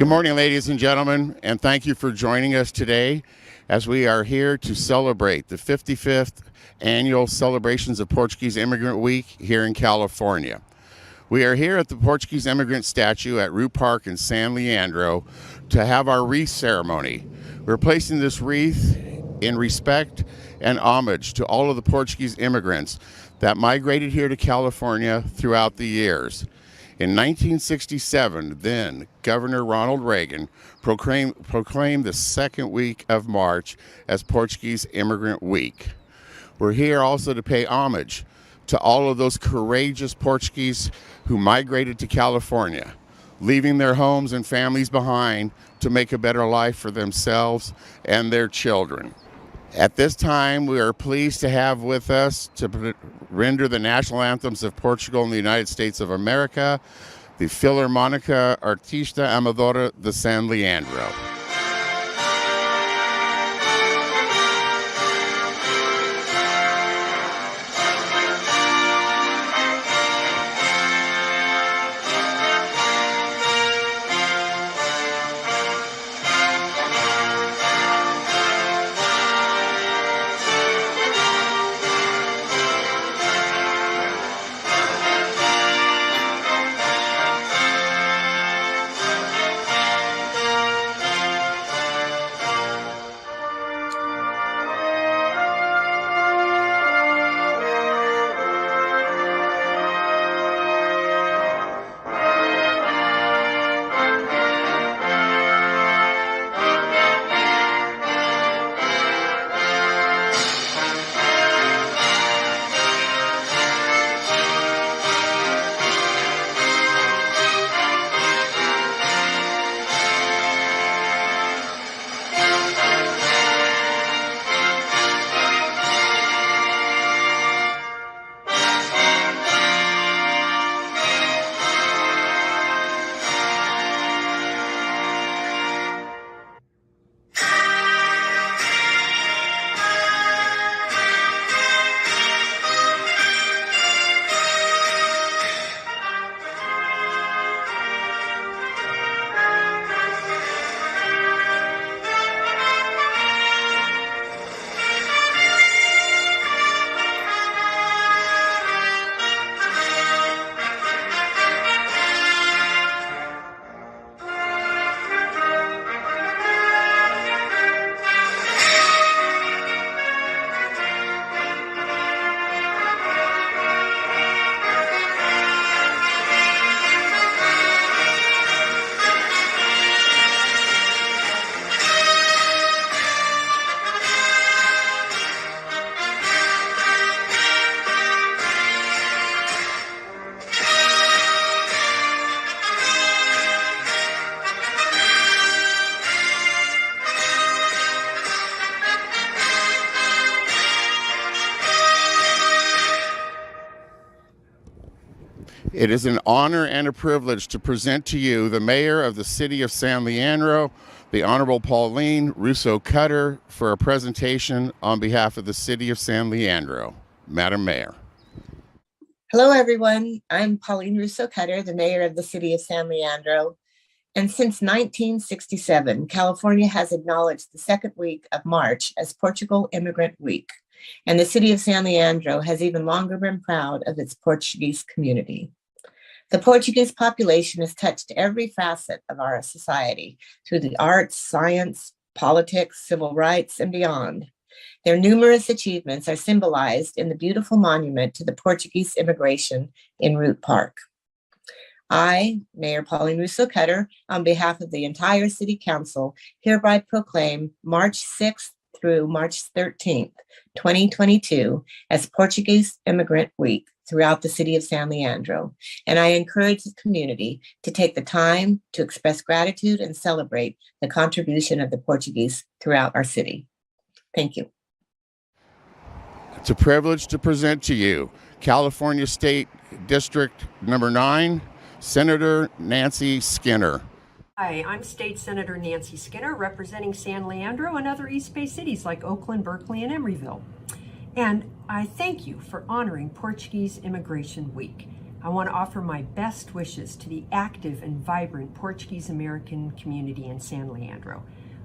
Good morning, ladies and gentlemen, and thank you for joining us today as we are here to celebrate the 55th annual celebrations of Portuguese Immigrant Week here in California. We are here at the Portuguese Immigrant statue at Root Park in San Leandro to have our wreath ceremony. We're placing this wreath in respect and homage to all of the Portuguese immigrants that migrated here to California throughout the years. In 1967, then Governor Ronald Reagan proclaimed the second week of March as Portuguese Immigrant Week. We're here also to pay homage to all of those courageous Portuguese who migrated to California, leaving their homes and families behind to make a better life for themselves and their children. At this time, we are pleased to have with us to render the national anthems of Portugal and the United States of America, the Filarmónica Artista Amadora de San Leandro. It is an honor and a privilege to present to you the Mayor of the City of San Leandro, the Honorable Pauline Russo-Cutter, for a presentation on behalf of the City of San Leandro. Madam Mayor. Hello, everyone. I'm Pauline Russo-Cutter, the Mayor of the City of San Leandro. And since 1967, California has acknowledged the second week of March as Portugal Immigrant Week. And the City of San Leandro has even longer been proud of its Portuguese community. The Portuguese population has touched every facet of our society through the arts, science, politics, civil rights, and beyond. Their numerous achievements are symbolized in the beautiful monument to the Portuguese immigration in Root Park. I, Mayor Pauline Russo-Cutter, on behalf of the entire City Council, hereby proclaim March 6th through March 13th, 2022, as Portuguese Immigrant Week throughout the City of San Leandro. And I encourage the community to take the time to express gratitude and celebrate the contribution of the Portuguese throughout our city. Thank you. It's a privilege to present to you California State District Number 9, Senator Nancy Skinner. Hi, I'm State Senator Nancy Skinner, representing San Leandro and other East Bay cities like Oakland, Berkeley, and Emeryville. And I thank you for honoring Portuguese Immigration Week. I want to offer my best wishes to the active and vibrant Portuguese American community in San Leandro.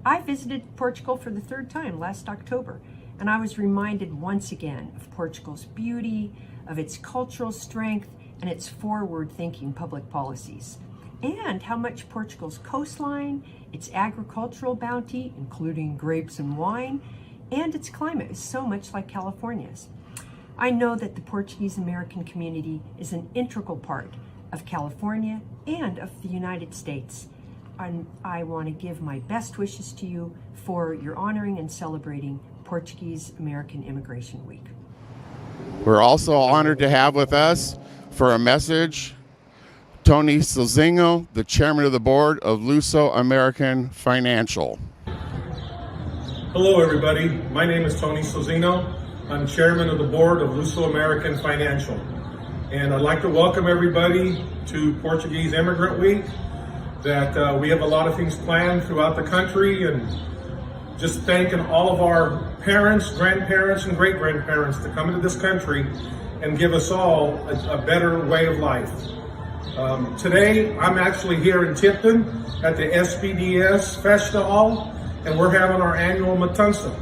I visited Portugal for the third time last October, and I was reminded once again of Portugal's beauty, of its cultural strength, and its forward-thinking public policies, and how much Portugal's coastline, its agricultural bounty, including grapes and wine, and its climate is so much like California's. I know that the Portuguese American community is an integral part of California and of the United States. And I want to give my best wishes to you for your honoring and celebrating Portuguese American Immigration Week. We're also honored to have with us for a message Tony Sosingo, the chairman of the board of Luso American Financial. Hello, everybody. My name is Tony Sosingo. I'm chairman of the board of Luso American Financial. And I'd like to welcome everybody to Portuguese Immigrant Week. That we have a lot of things planned throughout the country, and just thanking all of our parents, grandparents, and great-grandparents to come into this country and give us all a better way of life. Today, I'm actually here in Tipton at the SPDS Festa Hall, and we're having our annual Matança.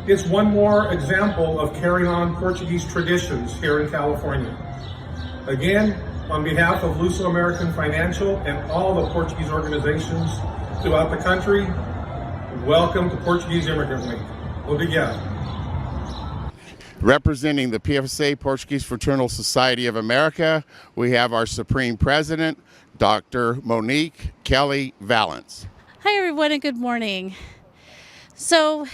It's one more example of carrying on Portuguese traditions here in California. Again, on behalf of Luso American Financial and all the Portuguese organizations throughout the country, welcome to Portuguese Immigrant Week. Obrigado. Representing the PFSA Portuguese Fraternal Society of America, we have our Supreme President, Dr. Monique Kelly Valance. Hi everyone and good morning. So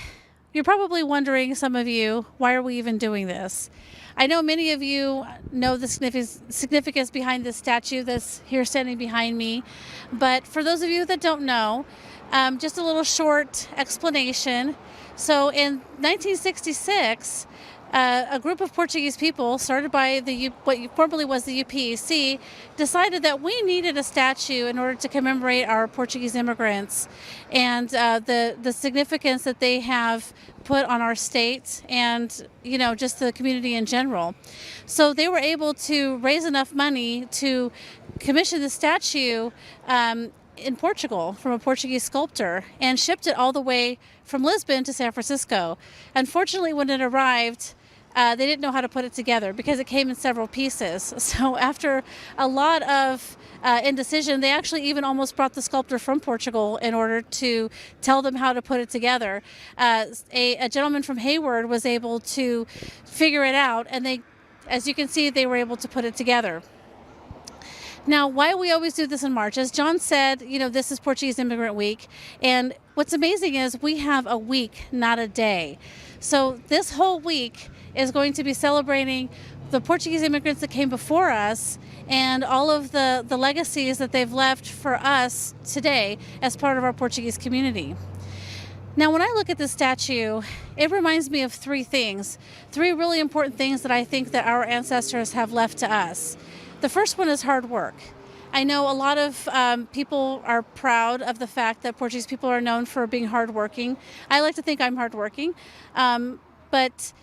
you're probably wondering, some of you, why are we even doing this? I know many of you know the significance behind this statue that's here standing behind me, but for those of you that don't know, just a little short explanation. So in 1966, a group of Portuguese people started by what formerly was the UPEC decided that we needed a statue in order to commemorate our Portuguese immigrants and the significance that they have put on our state and, you know, just the community in general. So they were able to raise enough money to commission the statue in Portugal from a Portuguese sculptor and shipped it all the way from Lisbon to San Francisco. Unfortunately, when it arrived, they didn't know how to put it together because it came in several pieces. So after a lot of indecision, they actually even almost brought the sculptor from Portugal in order to tell them how to put it together. A gentleman from Hayward was able to figure it out, and they, as you can see, they were able to put it together. Now, why we always do this in March, as John said, you know, this is Portuguese Immigrant Week, and what's amazing is we have a week, not a day. So this whole week is going to be celebrating the Portuguese immigrants that came before us and all of the legacies that they've left for us today as part of our Portuguese community. Now, when I look at this statue, it reminds me of three things, three really important things that I think that our ancestors have left to us. The first one is hard work. I know a lot of people are proud of the fact that Portuguese people are known for being hardworking. I like to think I'm hardworking, but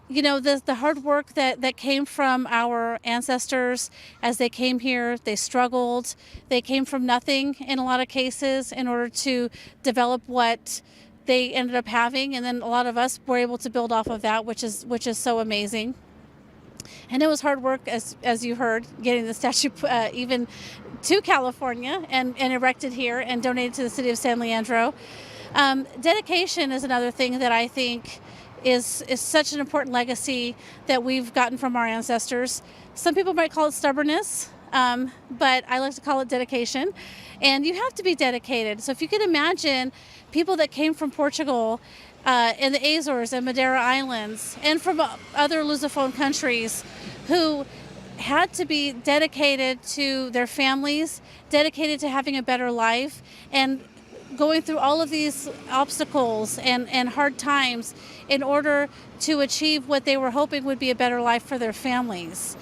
you know, the hard work that came from our ancestors as they came here, they struggled. They came from nothing in a lot of cases in order to develop what they ended up having, and then a lot of us were able to build off of that, which is so amazing. And it was hard work, as you heard, getting the statue even to California and erected here and donated to the city of San Leandro. Dedication is another thing that I think is such an important legacy that we've gotten from our ancestors. Some people might call it stubbornness, but I like to call it dedication. And you have to be dedicated. So if you could imagine people that came from Portugal in the Azores and Madeira Islands and from other Lusophone countries who had to be dedicated to their families, dedicated to having a better life, and going through all of these obstacles and hard times in order to achieve what they were hoping would be a better life for their families.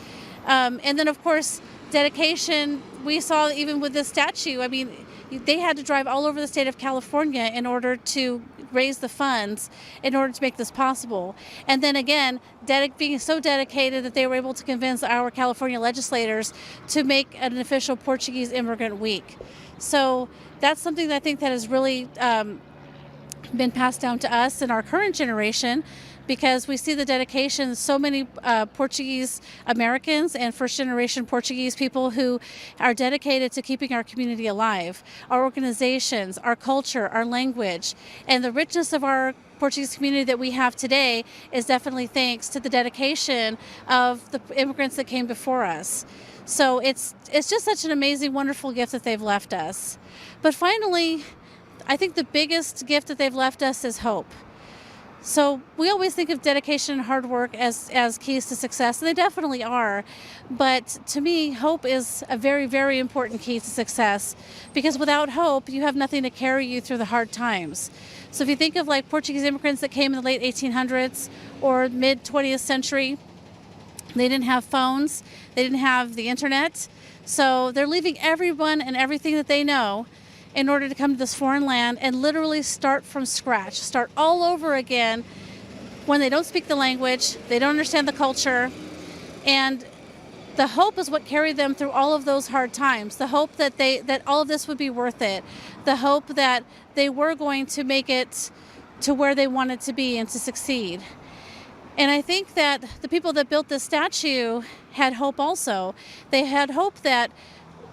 And then, of course, dedication, we saw even with this statue. I mean, they had to drive all over the state of California in order to raise the funds in order to make this possible. And then again, being so dedicated that they were able to convince our California legislators to make an official Portuguese Immigrant Week. So that's something that I think that has really been passed down to us in our current generation, because we see the dedication, so many Portuguese Americans and first generation Portuguese people who are dedicated to keeping our community alive, our organizations, our culture, our language, and the richness of our Portuguese community that we have today is definitely thanks to the dedication of the immigrants that came before us. So it's just such an amazing, wonderful gift that they've left us. But finally, I think the biggest gift that they've left us is hope. So we always think of dedication and hard work as keys to success, and they definitely are. But to me, hope is a very, very important key to success, because without hope, you have nothing to carry you through the hard times. So if you think of like Portuguese immigrants that came in the late 1800s or mid 20th century, they didn't have phones, they didn't have the internet. So they're leaving everyone and everything that they know in order to come to this foreign land and literally start from scratch, start all over again when they don't speak the language, they don't understand the culture. And the hope is what carried them through all of those hard times. The hope that that all of this would be worth it. The hope that they were going to make it to where they wanted to be and to succeed. And I think that the people that built this statue had hope also. They had hope that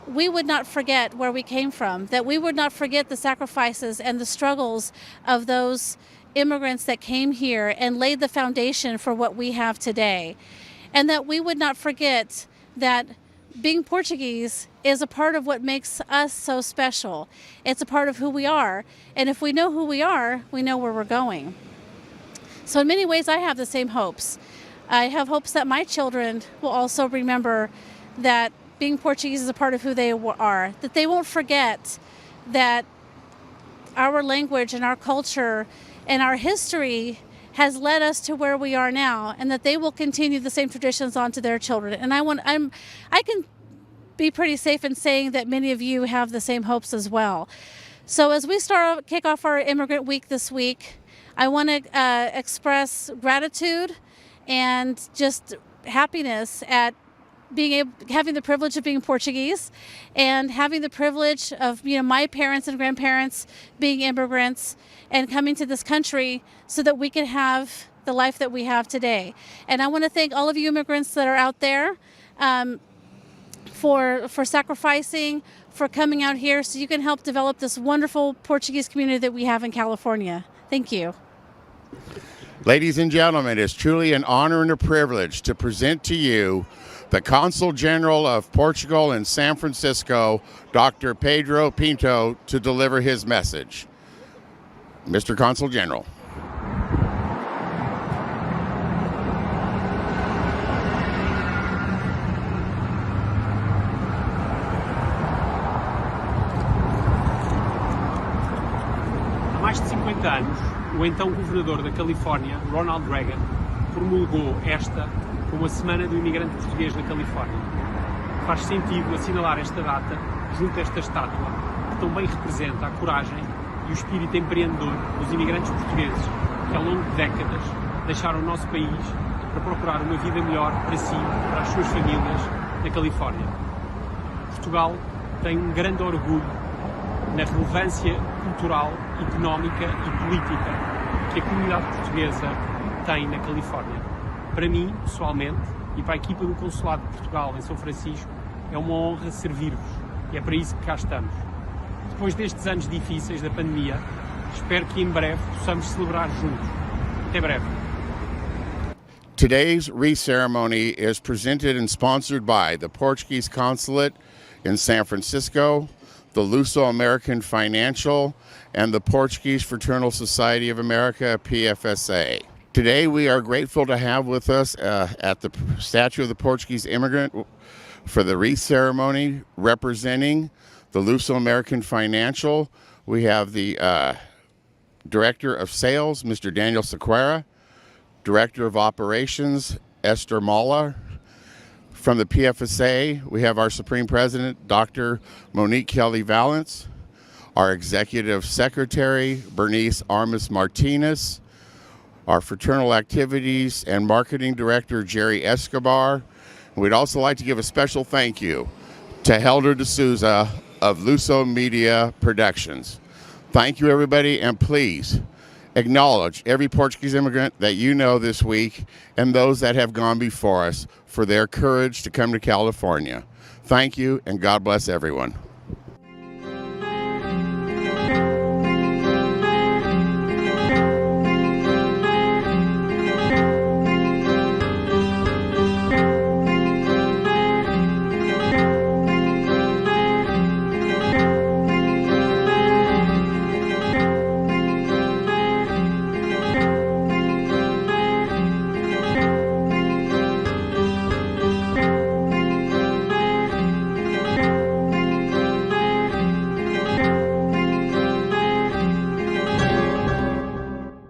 we would not forget where we came from, that we would not forget the sacrifices and the struggles of those immigrants that came here and laid the foundation for what we have today. And that we would not forget that being Portuguese is a part of what makes us so special. It's a part of who we are. And if we know who we are, we know where we're going. So in many ways, I have the same hopes. I have hopes that my children will also remember that being Portuguese is a part of who they are, that they won't forget that our language and our culture and our history has led us to where we are now, and that they will continue the same traditions on to their children. And I can be pretty safe in saying that many of you have the same hopes as well. So as we kick off our Immigrant Week this week, I want to express gratitude and just happiness at having the privilege of being Portuguese, and having the privilege of my parents and grandparents being immigrants and coming to this country so that we can have the life that we have today. And I want to thank all of you immigrants that are out there for sacrificing, for coming out here so you can help develop this wonderful Portuguese community that we have in California. Thank you. Ladies and gentlemen, it's truly an honor and a privilege to present to you the Consul General of Portugal in San Francisco, Dr. Pedro Pinto, to deliver his message. Mr. Consul General. Há mais de 50 anos, o então governador da Califórnia, Ronald Reagan, promulgou esta como a Semana do Imigrante Português na Califórnia. Faz sentido assinalar esta data junto a esta estátua, que tão bem representa a coragem e o espírito empreendedor dos imigrantes portugueses que ao longo de décadas deixaram o nosso país para procurar uma vida melhor para si e para as suas famílias na Califórnia. Portugal tem um grande orgulho na relevância cultural, económica e política que a comunidade portuguesa tem na Califórnia. Para mim, pessoalmente, e para a equipa do Consulado de Portugal em São Francisco, é uma honra servir-vos e é para isso que cá estamos. Depois destes anos difíceis da pandemia, espero que em breve possamos celebrar juntos. Até breve. Today's wreath ceremony is presented and sponsored by the Portuguese Consulate in San Francisco, the Luso-American Financial, and the Portuguese Fraternal Society of America, PFSA. Today we are grateful to have with us at the statue of the Portuguese Immigrant for the wreath ceremony representing the Luso-American Financial. We have the Director of Sales, Mr. Daniel Sequeira, Director of Operations, Esther Mala. From the PFSA, we have our Supreme President, Dr. Monique Kelly Valance. our Executive Secretary, Bernice Armas Martinez, our Fraternal Activities and Marketing Director, Jerry Escobar. We'd also like to give a special thank you to Helder D'Souza of Luso Media Productions. Thank you, everybody, and please acknowledge every Portuguese immigrant that you know this week and those that have gone before us for their courage to come to California. Thank you, and God bless everyone.